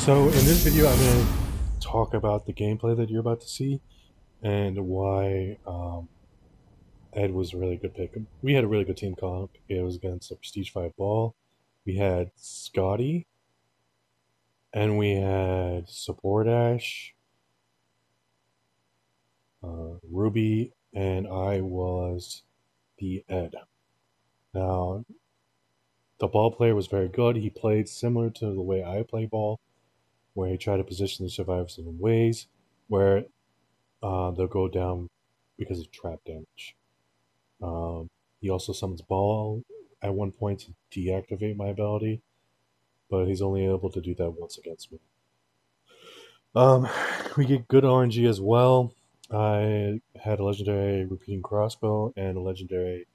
So in this video, I'm going to talk about the gameplay that you're about to see and why Ed was a really good pick. We had a really good team comp. It was against the Prestige 5 Ball. We had Scotty, and we had Support Ash, Ruby, and I was the Ed. Now, the ball player was very good. He played similar to the way I play ball, where he tried to position the survivors in ways where they'll go down because of trap damage. He also summons Ball at one point to deactivate my ability, but he's only able to do that once against me. We get good RNG as well. I had a legendary repeating crossbow and a legendary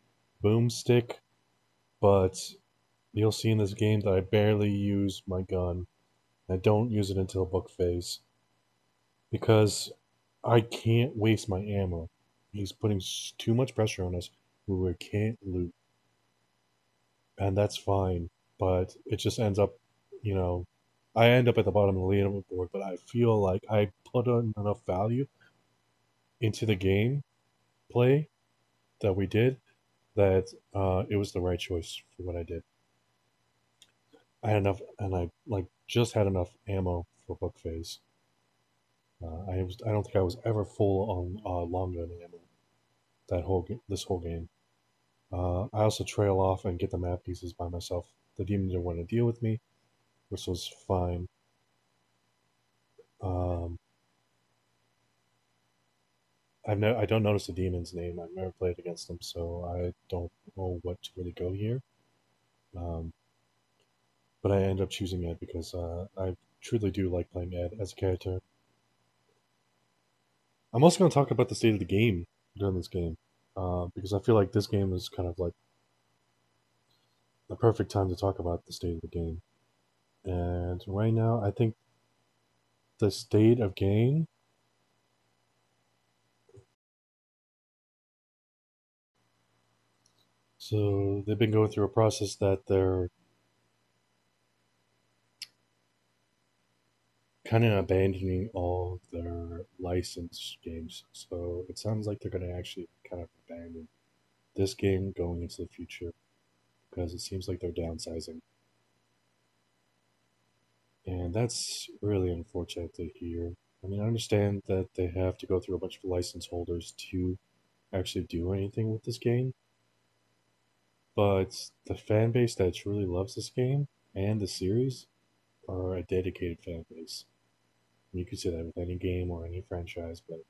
boomstick, but you'll see in this game that I barely use my gun. I don't use it until book phase because I can't waste my ammo. He's putting too much pressure on us where we can't loot. And that's fine, but it just ends up, I end up at the bottom of the leaderboard, but I feel like I put in enough value into the game play that we did that it was the right choice for what I did. I had enough, and I just had enough ammo for book phase. I don't think I was ever full on long gun ammo this whole game. I also trail off and get the map pieces by myself. The demon didn't want to deal with me, which was fine. I don't notice the demon's name. I've never played against them, so I don't know what to really go here. But I end up choosing Ed because I truly do like playing Ed as a character. I'm also going to talk about the state of the game during this game, because I feel like this game is kind of like the perfect time to talk about the state of the game. And right now, I think the state of game so they've been going through a process that they're kind of abandoning all of their licensed games. So it sounds like they're going to actually kind of abandon this game going into the future because it seems like they're downsizing. And that's really unfortunate to hear. I mean, I understand that they have to go through a bunch of license holders to actually do anything with this game. But the fan base that truly loves this game and the series are a dedicated fan base. You could say that with any game or any franchise, but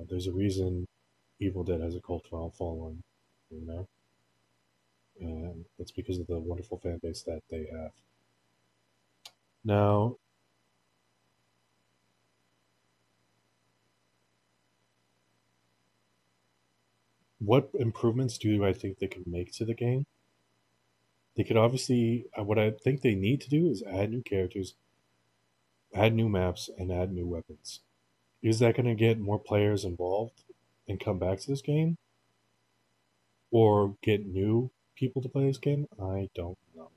there's a reason Evil Dead has a cult following, you know? And it's because of the wonderful fan base that they have. Now, what improvements do I think they could make to the game? They could obviously, what I think they need to do is add new characters, add new maps, and add new weapons. Is that going to get more players involved and come back to this game? Or get new people to play this game? I don't know.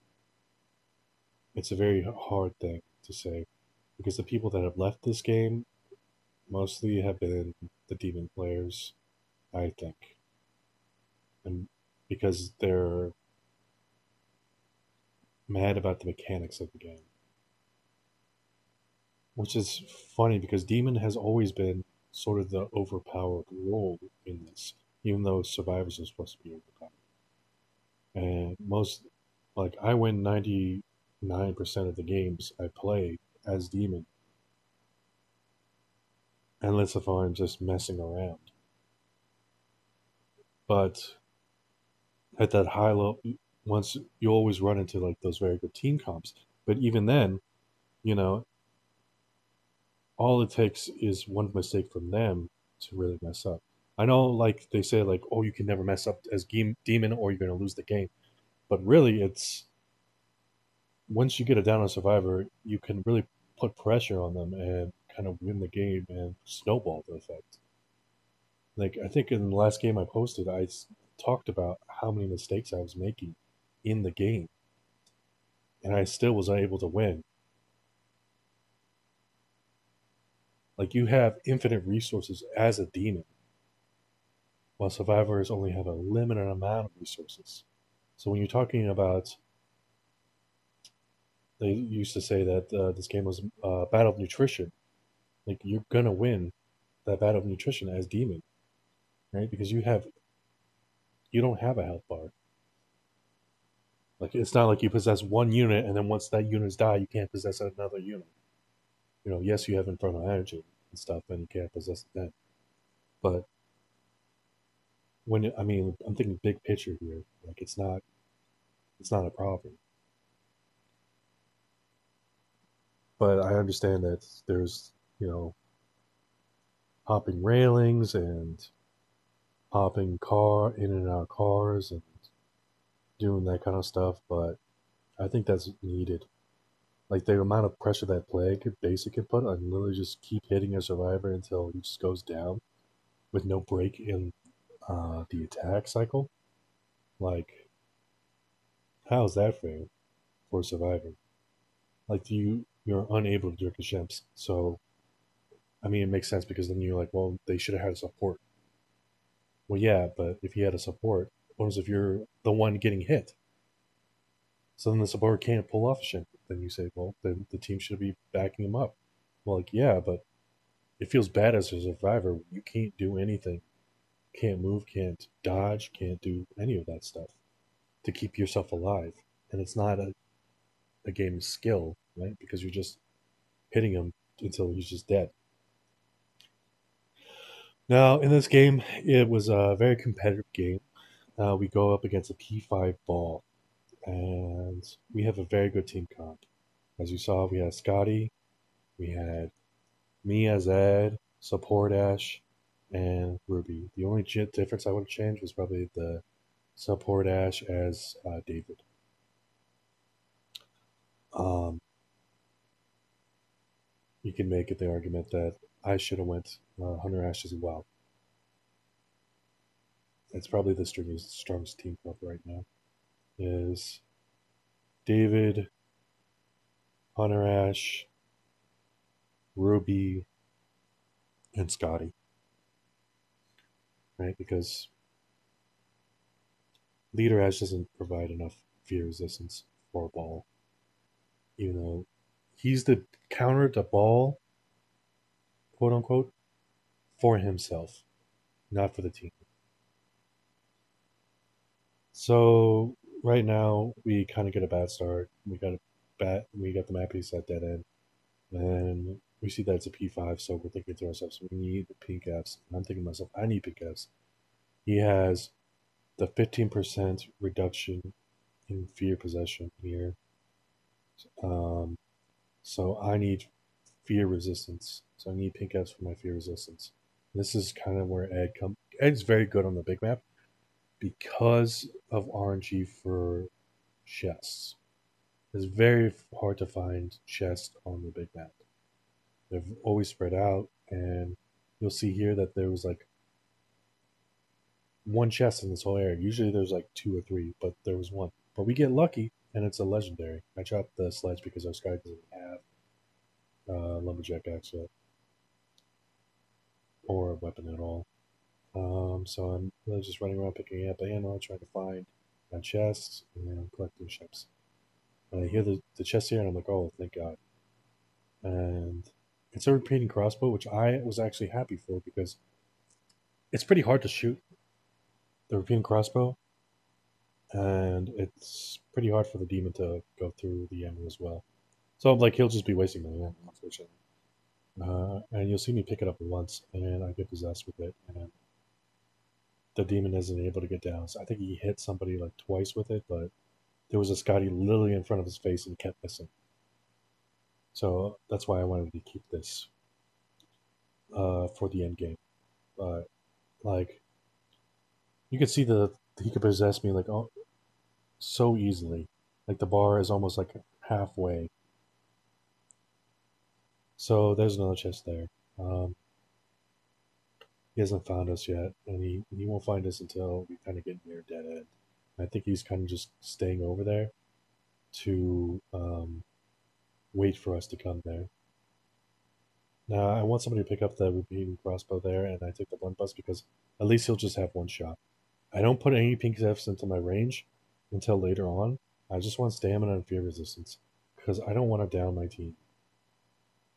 It's a very hard thing to say because the people that have left this game mostly have been the demon players, I think. And because they're mad about the mechanics of the game. Which is funny because demon has always been sort of the overpowered role in this, even though survivors are supposed to be overpowered. And I win 99% of the games I play as demon, unless if I'm just messing around. But at that high level, once you always run into like those very good team comps. But even then, all it takes is one mistake from them to really mess up. I know, like they say, like, oh, you can never mess up as demon, or you're going to lose the game. But really, it's once you get a down on survivor, you can really put pressure on them and kind of win the game and snowball the effect. Like I think in the last game I posted, I talked about how many mistakes I was making in the game, and I still was unable to win. Like, you have infinite resources as a demon, while survivors only have a limited amount of resources. So when you're talking about, they used to say that this game was a battle of nutrition. Like, you're gonna win that battle of nutrition as demon, right? Because you don't have a health bar. Like, it's not like you possess one unit and then once that unit's die, you can't possess another unit. Yes, you have infernal energy and stuff, and you can't possess it then. But I'm thinking big picture here. Like, it's not a problem. But I understand that there's hopping railings and hopping car in and out of cars and doing that kind of stuff. But I think that's needed. Like, the amount of pressure that plague basic can put on literally just keep hitting a survivor until he just goes down with no break in the attack cycle. Like, how is that fair for a survivor? Like, you're unable to direct the ships. So it makes sense because then you're like, well, they should have had support. Well, yeah, but if you had a support, what if you're the one getting hit? So then the support can't pull off a ship. Then you say, well, then the team should be backing him up. Well, like, yeah, but it feels bad as a survivor. You can't do anything. Can't move, can't dodge, can't do any of that stuff to keep yourself alive. And it's not a game of skill, right? Because you're just hitting him until he's just dead. Now, in this game, it was a very competitive game. We go up against a P5 Baal, and we have a very good team comp. As you saw, we had Scotty, we had me as Ed, Support Ash, and Ruby. The only difference I would have changed was probably the Support Ash as David. You can make it the argument that I should have went Hunter Ash as well. It's probably the strongest team up right now. Is David, Hunter Ash, Ruby, and Scotty. Right? Because Leader Ash doesn't provide enough fear resistance for a Baal. He's the counter to Baal, quote unquote, for himself, not for the team. So right now we kind of get a bad start. We got the map piece at dead end, and we see that it's a P5. So we're thinking to ourselves, we need the pink Fs. And I'm thinking to myself, I need pink Fs. He has the 15% reduction in fear possession here. So I need fear resistance. So I need pink Fs for my fear resistance. This is kind of where Ed's very good on the big map because of RNG for chests. It's very hard to find chests on the big map. They're always spread out, and you'll see here that there was like one chest in this whole area. Usually there's like 2 or 3, but there was one. But we get lucky, and it's a legendary. I dropped the sledge because our guy doesn't have lumberjack axe yet, or a weapon at all. So I'm really just running around picking up ammo, trying to find my chests, and I'm collecting ships. And I hear the chest here, and I'm like, oh, thank God. And it's a repeating crossbow, which I was actually happy for because it's pretty hard to shoot the repeating crossbow, and it's pretty hard for the demon to go through the ammo as well. So like he'll just be wasting my ammo, unfortunately. And you'll see me pick it up once, and I get possessed with it, and the demon isn't able to get down. So I think he hit somebody like twice with it, but there was a Scotty literally in front of his face and kept missing. So that's why I wanted to keep this for the end game. But like, you can see he could possess me like so easily. Like the bar is almost like halfway. So there's another chest there. He hasn't found us yet, and he won't find us until we kind of get near dead end. I think he's kind of just staying over there to wait for us to come there. Now, I want somebody to pick up the repeating crossbow there, and I take the blunt bus because at least he'll just have one shot. I don't put any pink Fs into my range until later on. I just want stamina and fear resistance because I don't want to down my team.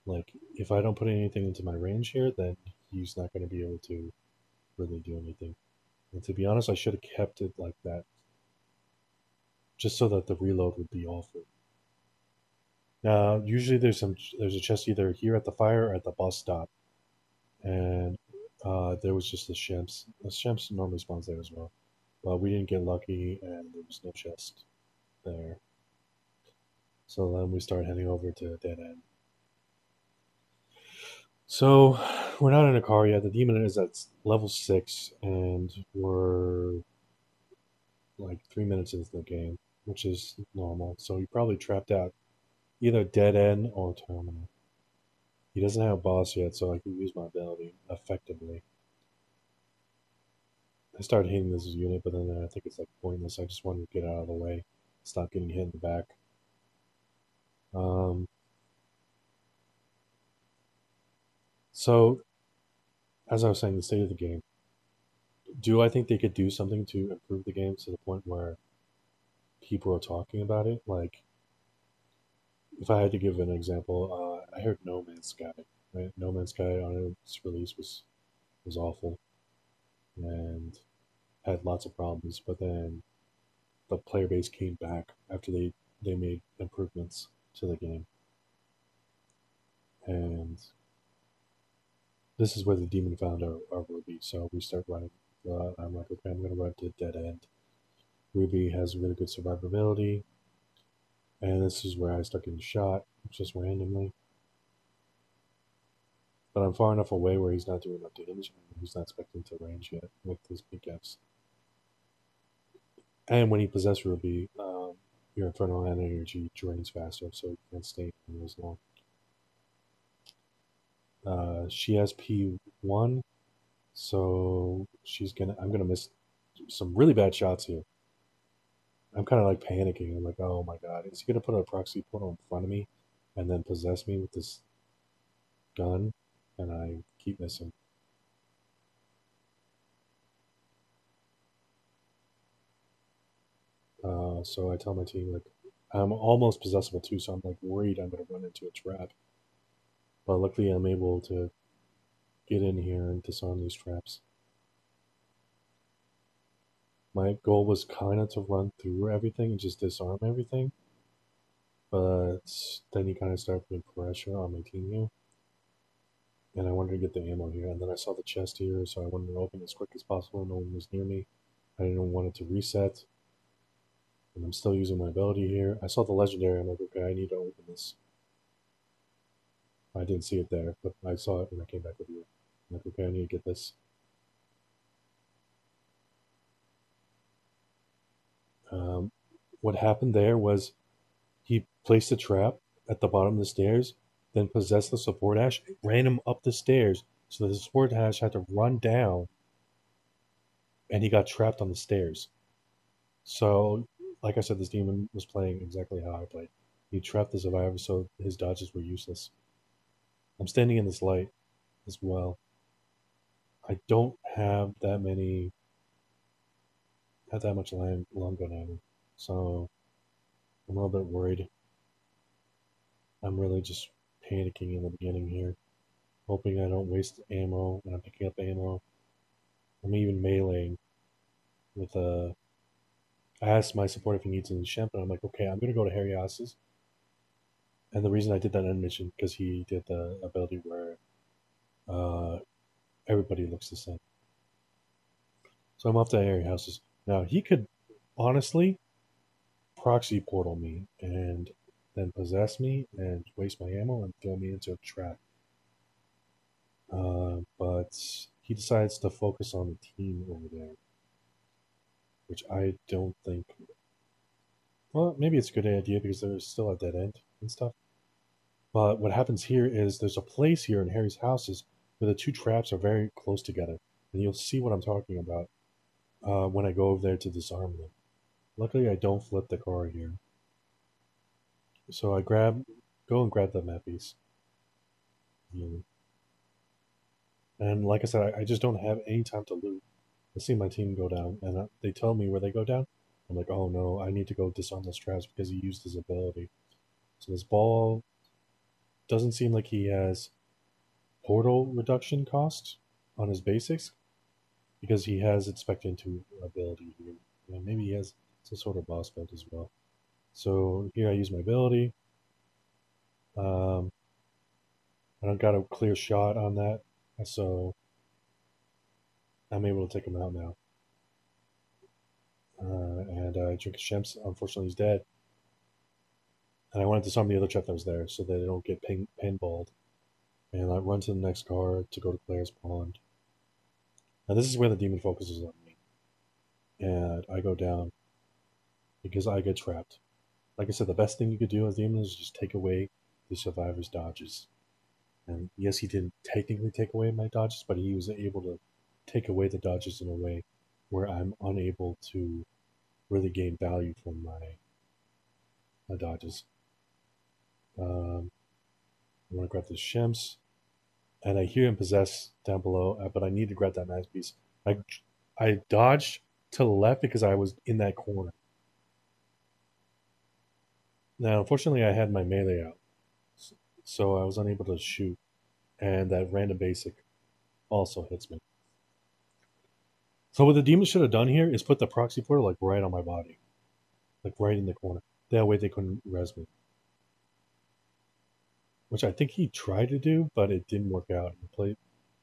Like, if I don't put anything into my range here, then he's not going to be able to really do anything. And to be honest, I should have kept it like that, just so that the reload would be awful. Now, usually there's a chest either here at the fire or at the bus stop, and there was just the shemps. The shemps normally spawns there as well, but we didn't get lucky, and there was no chest there. So then we start heading over to Dead End. So we're not in a car yet. The demon is at level 6, and we're like 3 minutes into the game, which is normal. So he probably trapped out either Dead End or Terminal. He doesn't have a boss yet, so I can use my ability effectively. I started hating this unit, but then I think it's like pointless. I just wanted to get out of the way, stop getting hit in the back. So, as I was saying, the state of the game. Do I think they could do something to improve the game to the point where people are talking about it? Like, if I had to give an example, I heard No Man's Sky. Right? No Man's Sky on its release was awful and had lots of problems, but then the player base came back after they made improvements to the game. And this is where the demon found our Ruby, so we start running. I'm like, okay, I'm going to run to Dead End. Ruby has really good survivability, and this is where I start getting shot, just randomly. But I'm far enough away where he's not doing enough damage, and he's not expecting to range yet with his pickaxe. And when he possesses Ruby, your infernal energy drains faster, so you can't stay in as long. She has P1, so I'm gonna miss some really bad shots here. I'm kind of like panicking. I'm like, oh my god, is he gonna put a proxy portal in front of me and then possess me with this gun? And I keep missing. So I tell my team, like, I'm almost possessible too, so I'm like worried I'm gonna run into a trap. But luckily I'm able to get in here and disarm these traps. My goal was kind of to run through everything and just disarm everything. But then he kind of started putting pressure on my team here. And I wanted to get the ammo here. And then I saw the chest here, so I wanted to open as quick as possible. No one was near me. I didn't want it to reset. And I'm still using my ability here. I saw the legendary. I'm like, okay, I need to open this. I didn't see it there, but I saw it when I came back with you. I'm like, okay, I need to get this. What happened there was he placed a trap at the bottom of the stairs, then possessed the support hash, ran him up the stairs, so the support hash had to run down, and he got trapped on the stairs. So, like I said, this demon was playing exactly how I played. He trapped the survivor, so his dodges were useless. I'm standing in this light as well. I don't have that much long gun ammo, so I'm a little bit worried. I'm really just panicking in the beginning here, hoping I don't waste ammo when I'm picking up ammo. I'm even meleeing with a. I asked my support if he needs any shemp, and I'm like, okay, I'm gonna go to Harryhouse's. And the reason I did that end mission because he did the ability where everybody looks the same. So I'm off to Harryhouse's. Now he could honestly proxy portal me and then possess me and waste my ammo and throw me into a trap. But he decides to focus on the team over there, which I don't think. Well, maybe it's a good idea because there's still a dead end and stuff. But what happens here is there's a place here in Harry's houses where the two traps are very close together, and you'll see what I'm talking about when I go over there to disarm them. Luckily, I don't flip the car here. So I go and grab the map piece. And like I said, I just don't have any time to loot. I see my team go down, and they tell me where they go down. I'm like, oh no, I need to go disarm those traps because he used his ability. So this ball doesn't seem like he has portal reduction cost on his basics because he has expect into ability here. Yeah, maybe he has some sort of boss build as well. So here I use my ability. Um, I don't got a clear shot on that, so I'm able to take him out now. And I drink a Shemps. Unfortunately, he's dead. And I wanted to disarm the other trap that was there so that they don't get pinballed. And I run to the next card to go to player's pond. Now this is where the demon focuses on me. And I go down because I get trapped. Like I said, the best thing you could do as demon is just take away the survivor's dodges. And yes, he didn't technically take away my dodges, but he was able to take away the dodges in a way where I'm unable to really gain value from my dodges. I want to grab the Shems, and I hear him possess down below, but I need to grab that nice piece. I dodged to the left because I was in that corner. Now, unfortunately, I had my melee out, so I was unable to shoot, and that random basic also hits me. So what the demon should have done here is put the proxy portal like right on my body, like right in the corner. That way they couldn't res me. Which I think he tried to do, but it didn't work out.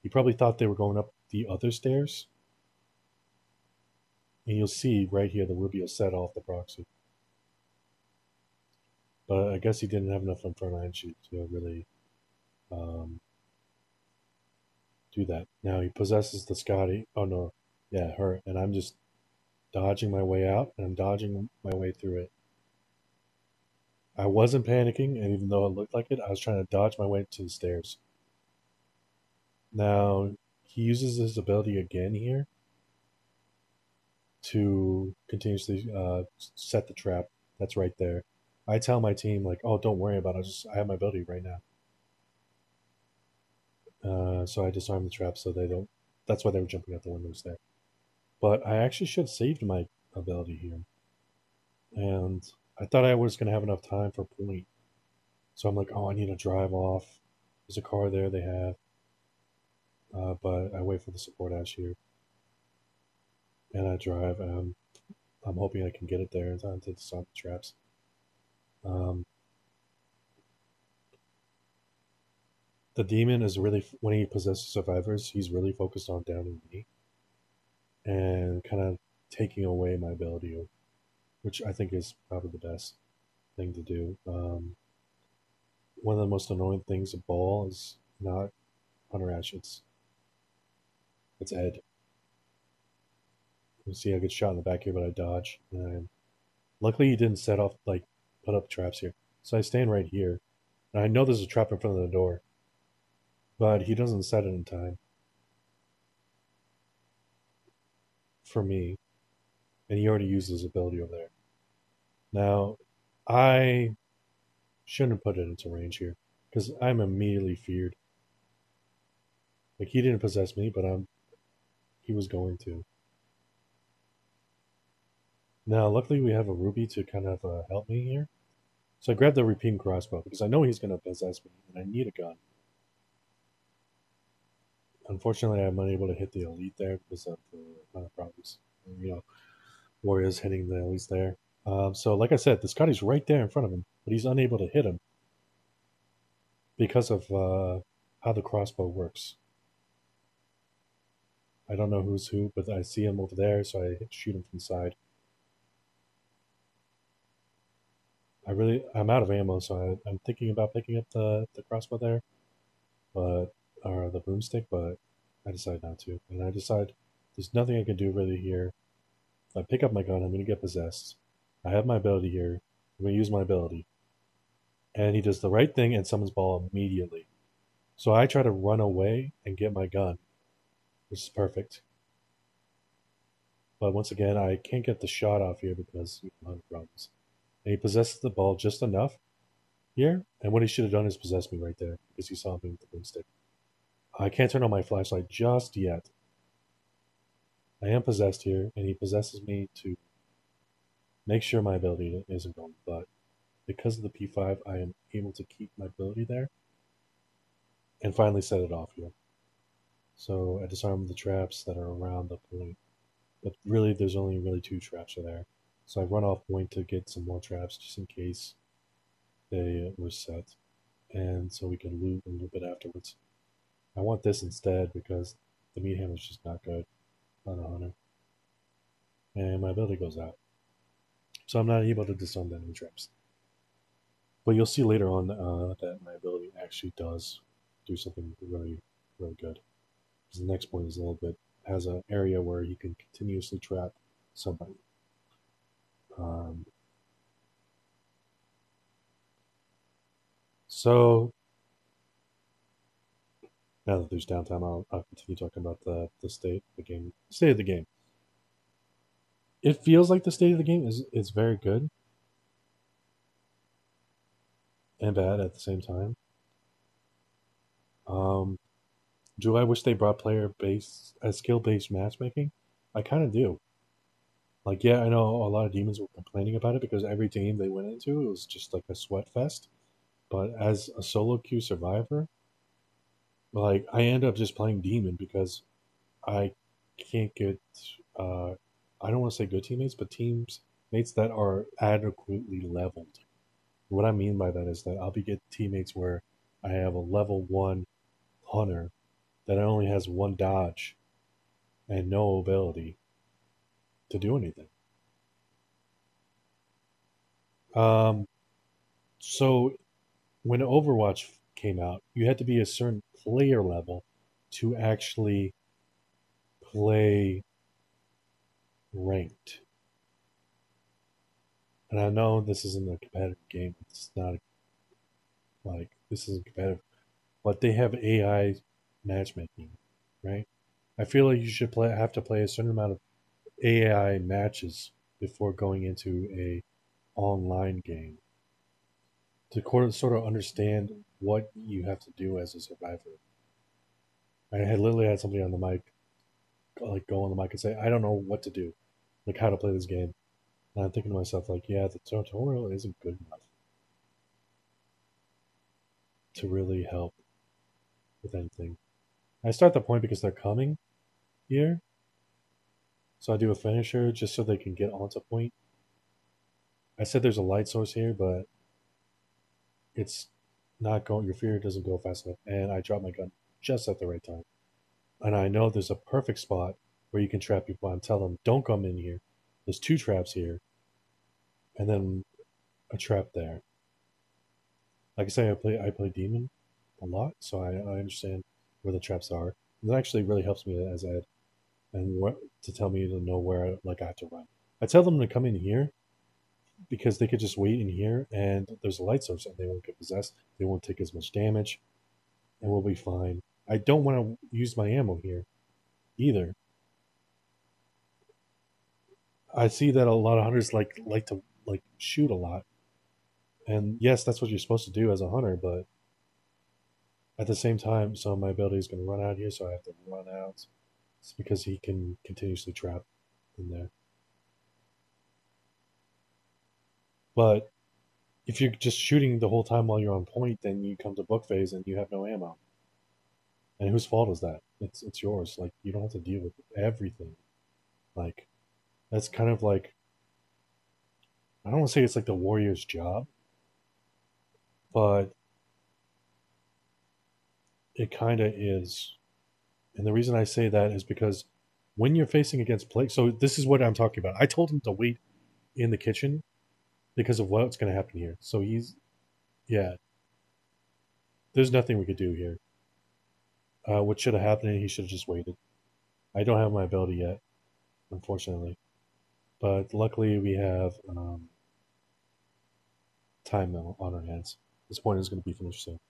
He probably thought they were going up the other stairs. And you'll see right here the Rubio set off the proxy. But I guess he didn't have enough Inferno Energy to really do that. Now he possesses the Scotty. Oh no, yeah, her. And I'm just dodging my way out, and I'm dodging my way through it. I wasn't panicking, and even though it looked like it, I was trying to dodge my way to the stairs. Now he uses his ability again here to continuously set the trap that's right there. I tell my team like, "Oh, don't worry about it. I have my ability right now." So I disarm the trap so they don't. That's why they were jumping out the windows there. But I actually should have saved my ability here, and I thought I was going to have enough time for point. So I'm like, "Oh, I need to drive off. There's a car there. They have." But I wait for the support ash here, and I drive. And I'm hoping I can get it there in time to disarm the traps. The demon is really, when he possesses survivors, he's really focused on downing me and kind of taking away my ability, which I think is probably the best thing to do. One of the most annoying things of Ball is not Hunter Ash, it's Ed. You see I get shot in the back here, but I dodge. And luckily he didn't set off, like, put up traps here. So I stand right here. And I know there's a trap in front of the door, but he doesn't set it in time for me. And he already used his ability over there. Now, I shouldn't put it into range here because I'm immediately feared. Like, he didn't possess me, but he was going to. Now, luckily, we have a Ruby to kind of help me here. So I grabbed the repeating crossbow because I know he's going to possess me, and I need a gun. Unfortunately, I'm unable to hit the elite there because of the amount of problems. Warriors hitting the elites there. So, like I said, the Scotty's right there in front of him, but he's unable to hit him because of how the crossbow works. I don't know who's who, but I see him over there, so I shoot him from the side. I'm out of ammo, so I'm thinking about picking up the crossbow there, or the boomstick, but I decide not to. And I decide there's nothing I can do really here. If I pick up my gun, I'm going to get possessed. I have my ability here. I'm going to use my ability. And he does the right thing and summons Ball immediately. So I try to run away and get my gun, which is perfect. But once again, I can't get the shot off here because of problems. And he possesses the ball just enough here, and what he should have done is possess me right there because he saw me with the broomstick. I can't turn on my flashlight just yet. I am possessed here, and he possesses me to make sure my ability isn't gone. But because of the P5, I am able to keep my ability there and finally set it off here. So I disarm the traps that are around the point. But really, there's only really 2 traps are there. So I run off point to get some more traps just in case they were set. And so we can loot a little bit afterwards. I want this instead because the meat hammer is just not good on a hunter. And my ability goes out. So I'm not able to disarm the enemy traps. But you'll see later on that my ability actually does do something really, really good. Because the next point is a little bit, has an area where you can continuously trap somebody. So now that there's downtime, I'll continue talking about the state of the game. State of the game. It feels like the state of the game is very good and bad at the same time. Do I wish they brought player-based, skill-based matchmaking? I kind of do. Like, yeah, I know a lot of demons were complaining about it because every game they went into, it was just like a sweat fest. But as a solo queue survivor, like, I end up just playing demon because I can't get, I don't want to say good teammates, but mates that are adequately leveled. What I mean by that is that I'll be get teammates where I have a level 1 hunter that only has 1 dodge and no ability to do anything. Um, so when Overwatch came out, you had to be a certain player level to actually play ranked. And I know this isn't a competitive game. It's not like this isn't competitive, but they have AI matchmaking, right? I feel like you should have to play a certain amount of AI matches before going into a online game to sort of understand what you have to do as a survivor. I had literally had somebody on the mic, like go on the mic and say, "I don't know what to do, like how to play this game." And I'm thinking to myself, like, yeah, the tutorial isn't good enough to really help with anything. I start the point because they're coming here, so I do a finisher just so they can get onto point. I said there's a light source here, but it's not going. Your fear doesn't go fast enough, and I drop my gun just at the right time. And I know there's a perfect spot where you can trap people and tell them, "Don't come in here. There's 2 traps here, and then a trap there." Like I say, I play demon a lot, so I understand where the traps are. And that actually really helps me as Ed, and what to tell me to know where like I have to run. I tell them to come in here because they could just wait in here, and there's a light source, and they won't get possessed. They won't take as much damage, and we'll be fine. I don't want to use my ammo here either. I see that a lot of hunters like to like shoot a lot, and yes, that's what you're supposed to do as a hunter. But at the same time, some of my ability is going to run out here, so I have to run out. It's because he can continuously trap in there. But if you're just shooting the whole time while you're on point, then you come to book phase and you have no ammo. And whose fault is that? It's yours. Like you don't have to deal with everything. Like that's kind of like I don't want to say it's like the warrior's job, but it kind of is. And the reason I say that is because when you're facing against play, so this is what I'm talking about. I told him to wait in the kitchen because of what's going to happen here. So he's, yeah, there's nothing we could do here. What should have happened, he should have just waited. I don't have my ability yet, unfortunately. But luckily, we have time on our hands. This point is going to be finished soon.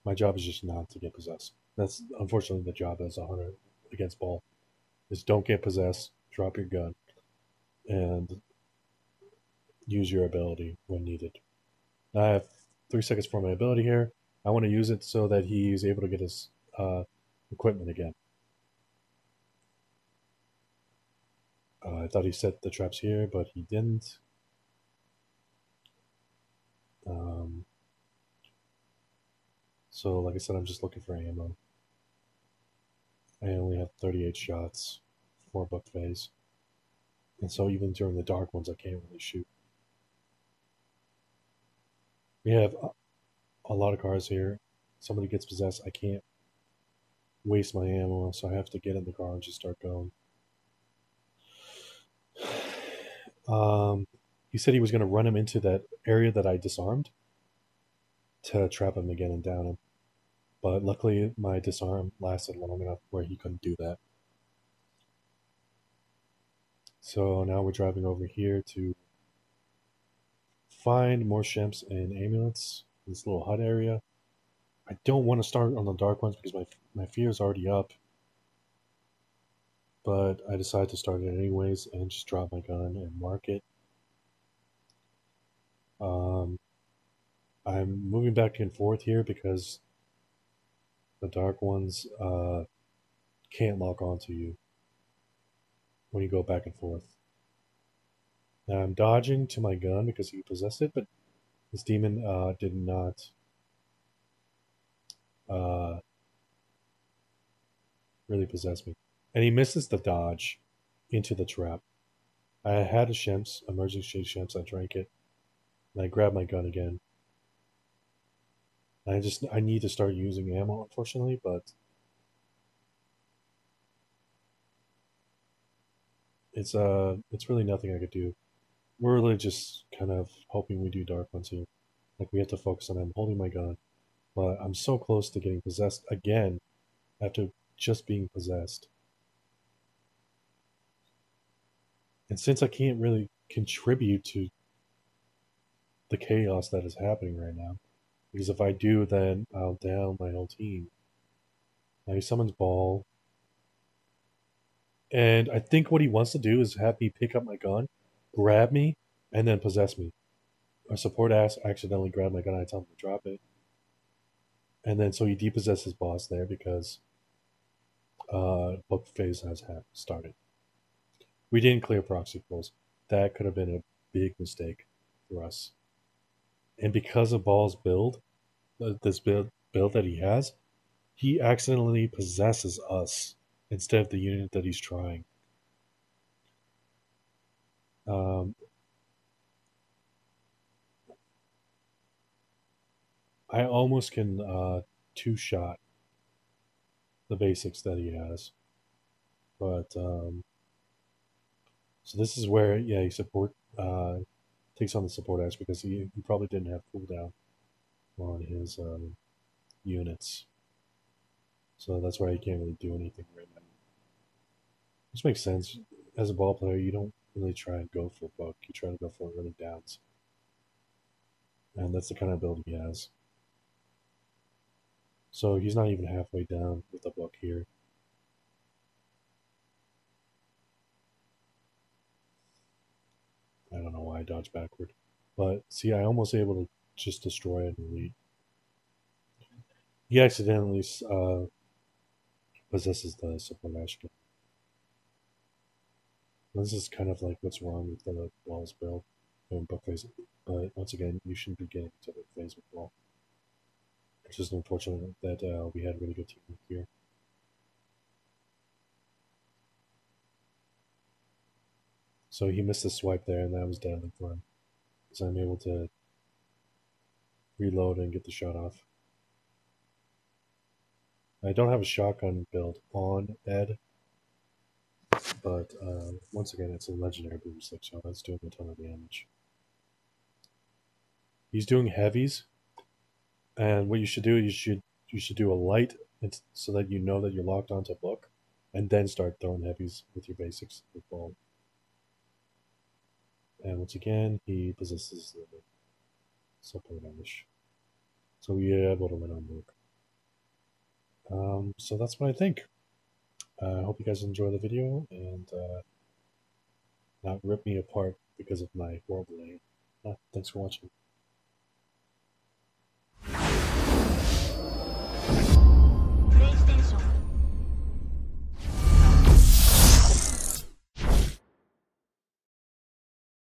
My job is just not to get possessed. That's unfortunately the job as a hunter against Baal is don't get possessed, drop your gun, and use your ability when needed. I have 3 seconds for my ability here. I want to use it so that he's able to get his equipment again. I thought he set the traps here, but he didn't. So like I said, I'm just looking for ammo. I only have 38 shots for book phase. And so even during the dark ones, I can't really shoot. We have a lot of cars here. Somebody gets possessed, I can't waste my ammo, so I have to get in the car and just start going. He said he was going to run him into that area that I disarmed to trap him again and down him. But luckily, my disarm lasted long enough where he couldn't do that. So now we're driving over here to find more shemps and amulets in this little hut area. I don't want to start on the dark ones because my fear is already up. But I decided to start it anyways and just drop my gun and mark it. I'm moving back and forth here because the dark ones can't lock onto you when you go back and forth. Now I'm dodging to my gun because he possessed it, but this demon did not really possess me. And he misses the dodge into the trap. I had a Shemps, emergency Shemps, I drank it, and I grabbed my gun again. I need to start using ammo, unfortunately, but it's really nothing I could do. We're really just kind of hoping we do dark ones here. Like, we have to focus on them. I'm holding my gun, but I'm so close to getting possessed again after just being possessed. And since I can't really contribute to the chaos that is happening right now, because if I do, then I'll down my whole team. Now he summons Baal. And I think what he wants to do is have me pick up my gun, grab me, and then possess me. Our support ass accidentally grabbed my gun, I tell him to drop it. And then so he depossesses boss there because book phase has started. We didn't clear proxy pools. That could have been a big mistake for us. And because of Baal's build, this build that he has, he accidentally possesses us instead of the unit that he's trying. I almost can two-shot the basics that he has. But, so this is where, yeah, he takes on the support ash because he probably didn't have cooldown on his units. So that's why he can't really do anything right now. Which makes sense. As a ball player, you don't really try and go for book. You try to go for running downs. And that's the kind of build he has. So he's not even halfway down with the book here. I don't know why I dodged backward. But see, I almost able to just destroy an elite. He accidentally possesses the support ashkin. This is kind of like what's wrong with the Baal's build and book phase. But once again, you shouldn't be getting to the phase with Baal. It's just unfortunate that we had really good teamwork here. So he missed a swipe there, and that was deadly for him. So I'm able to reload and get the shot off. I don't have a shotgun build on Ed, but once again, it's a legendary boomstick, so that's doing a ton of damage. He's doing heavies, and what you should do, you should do a light, so that you know that you're locked onto book, and then start throwing heavies with your basics with Baal. And once again, he possesses the support damage. So we are able to win on book. So that's what I think. I hope you guys enjoy the video and not rip me apart because of my horrible aim. Thanks for watching.